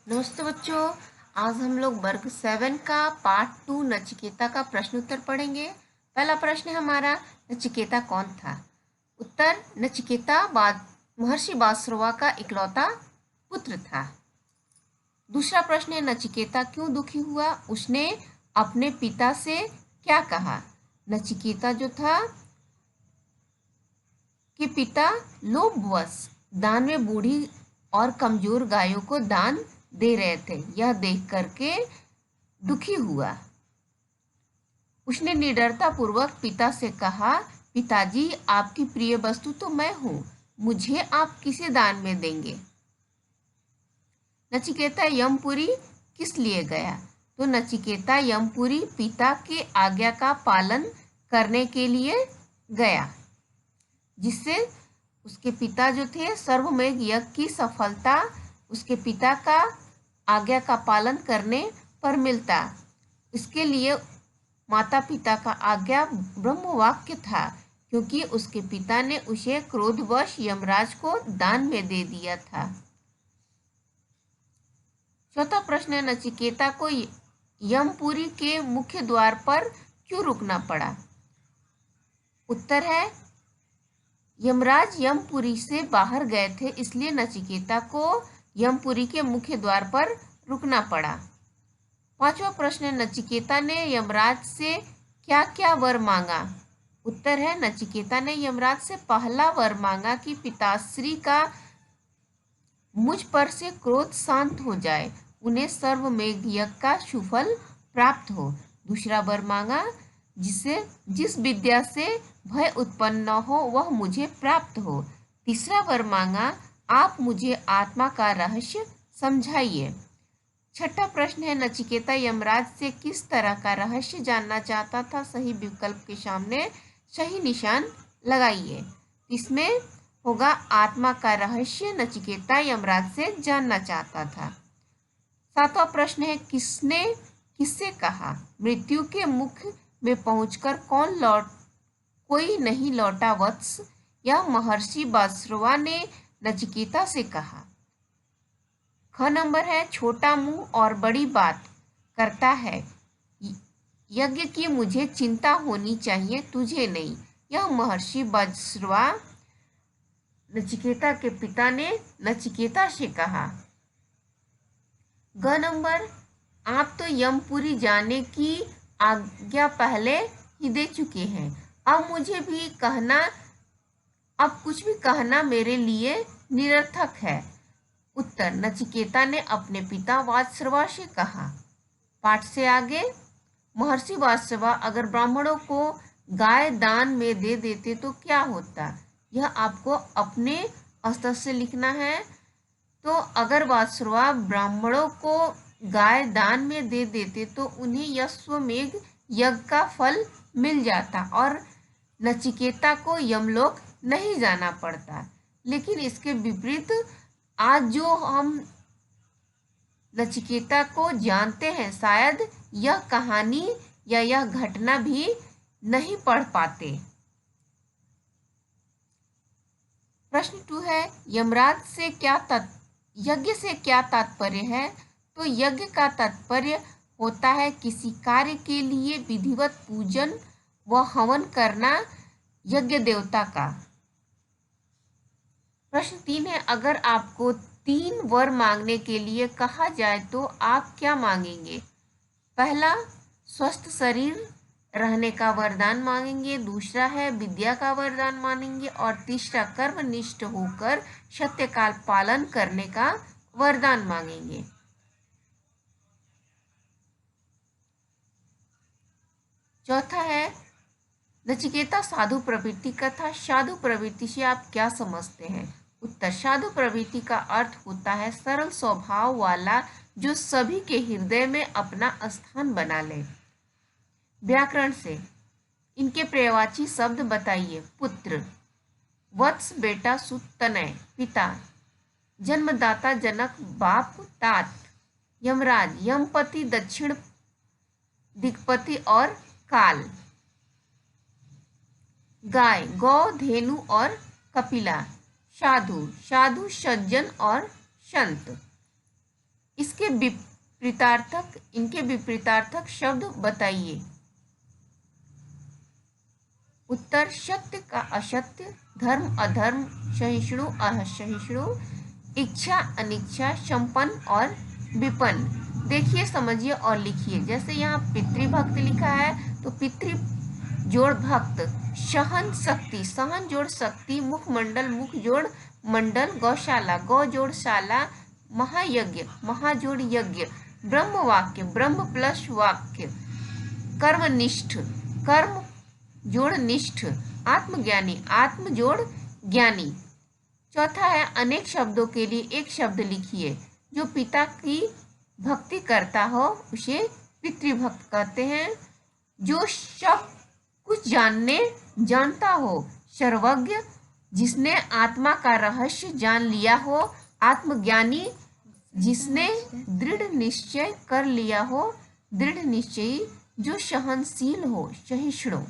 नमस्ते बच्चों। आज हम लोग वर्ग 7 का पार्ट 2 नचिकेता का प्रश्न उत्तर पढ़ेंगे। पहला प्रश्न है हमारा, नचिकेता कौन था? उत्तर, नचिकेता महर्षि बासुरवा का इकलौता पुत्र था। दूसरा प्रश्न है, नचिकेता क्यों दुखी हुआ? उसने अपने पिता से क्या कहा? नचिकेता जो था कि पिता लोभवश दान में बूढ़ी और कमजोर गायों को दान दे रहे थे, यह देख करके दुखी हुआ। उसने निडरता पूर्वक पिता से कहा, पिताजी, आपकी प्रिय वस्तु तो मैं हूँ, मुझे आप किसे दान में देंगे? नचिकेता यमपुरी किस लिए गया? तो नचिकेता यमपुरी पिता के आज्ञा का पालन करने के लिए गया, जिससे उसके पिता जो थे सर्वमेघ यज्ञ की सफलता उसके पिता का आज्ञा का पालन करने पर मिलता। इसके लिए माता पिता का आज्ञा ब्रह्म वाक्य था, क्योंकि उसके पिता ने उसे क्रोधवश यमराज को दान में दे दिया था। चौथा प्रश्न है, नचिकेता को यमपुरी के मुख्य द्वार पर क्यों रुकना पड़ा? उत्तर है, यमराज यमपुरी से बाहर गए थे, इसलिए नचिकेता को यमपुरी के मुख्य द्वार पर रुकना पड़ा। पांचवा प्रश्न है, नचिकेता ने यमराज से क्या क्या वर मांगा? उत्तर है, नचिकेता ने यमराज से पहला वर मांगा कि पिताश्री का मुझ पर से क्रोध शांत हो जाए, उन्हें सर्वमेघ यज्ञ का सुफल प्राप्त हो। दूसरा वर मांगा जिस विद्या से भय उत्पन्न न हो वह मुझे प्राप्त हो। तीसरा वर मांगा, आप मुझे आत्मा का रहस्य समझाइए। छठा प्रश्न है, नचिकेता यमराज से किस तरह का रहस्य जानना चाहता था? सही विकल्प के सामने सही निशान लगाइए। इसमें होगा आत्मा का रहस्य नचिकेता यमराज से जानना चाहता था। सातवां प्रश्न है, किसने किससे कहा? मृत्यु के मुख में पहुंचकर कोई नहीं लौटा वत्स, यह महर्षि बासुरवा ने नचिकेता से कहा। ख नंबर है, छोटा मुंह और बड़ी बात करता है, यज्ञ की मुझे चिंता होनी चाहिए, तुझे नहीं, यह महर्षि बासुरवा नचिकेता के पिता ने नचिकेता से कहा। ग नंबर, आप तो यमपुरी जाने की आज्ञा पहले ही दे चुके हैं, अब कुछ भी कहना मेरे लिए निरर्थक है। उत्तर, नचिकेता ने अपने पिता वात्सवा से कहा। पाठ से आगे, महर्षि वात्सवा अगर ब्राह्मणों को गाय दान में दे देते तो क्या होता? यह आपको अपने स्तर से लिखना है। तो अगर वात्सवा ब्राह्मणों को गाय दान में दे देते तो उन्हें यश्वमेघ यज्ञ का फल मिल जाता और नचिकेता को यमलोक नहीं जाना पड़ता। लेकिन इसके विपरीत आज जो हम नचिकेता को जानते हैं, शायद यह कहानी या यह घटना भी नहीं पढ़ पाते। प्रश्न 2 है, यमराज से यज्ञ से क्या तात्पर्य है? तो यज्ञ का तात्पर्य होता है किसी कार्य के लिए विधिवत पूजन व हवन करना यज्ञ देवता का। प्रश्न 3 है, अगर आपको 3 वर मांगने के लिए कहा जाए तो आप क्या मांगेंगे? पहला, स्वस्थ शरीर रहने का वरदान मांगेंगे। दूसरा है विद्या का वरदान मांगेंगे और तीसरा कर्मनिष्ठ होकर सत्य का पालन करने का वरदान मांगेंगे। चौथा है, नचिकेता साधु प्रवृत्ति का था, साधु प्रवृत्ति से आप क्या समझते हैं? उत्तर, साधु प्रवृत्ति का अर्थ होता है सरल स्वभाव वाला जो सभी के हृदय में अपना स्थान बना ले। व्याकरण से इनके पर्यायवाची शब्द बताइए। पुत्र, वत्स बेटा, सुत तनय पिता, जन्मदाता जनक बाप तात, यमराज यमपति, दक्षिण दिक्पति और काल, गाय गौ धेनु और कपिला, साधु साधु सज्जन और संत। इनके विपरीतार्थक शब्द बताइए। उत्तर, सत्य का असत्य, धर्म अधर्म, सहिष्णु असहिष्णु, इच्छा अनिच्छा, संपन्न और विपन्न। देखिए, समझिए और लिखिए। जैसे यहाँ पितृभक्त लिखा है तो पितृ जोड़ भक्त, सहन शक्ति, सहन जोड़ शक्ति, मुखमंडल मुख जोड़ मंडल, गौशाला गौ जोड़ शाला, महायज्ञ महा जोड़ यज्ञ, ब्रह्म वाक्य ब्रह्म प्लस वाक्य, कर्मनिष्ठ कर्म जोड़ निष्ठ, आत्मज्ञानी आत्म जोड़ ज्ञानी। चौथा है, अनेक शब्दों के लिए एक शब्द लिखिए। जो पिता की भक्ति करता हो उसे पितृभक्त कहते हैं। जो सब कुछ जानता हो, सर्वज्ञ, जिसने आत्मा का रहस्य जान लिया हो, आत्मज्ञानी, जिसने दृढ़ निश्चय कर लिया हो, दृढ़ निश्चयी, जो सहनशील हो, सहिष्णु।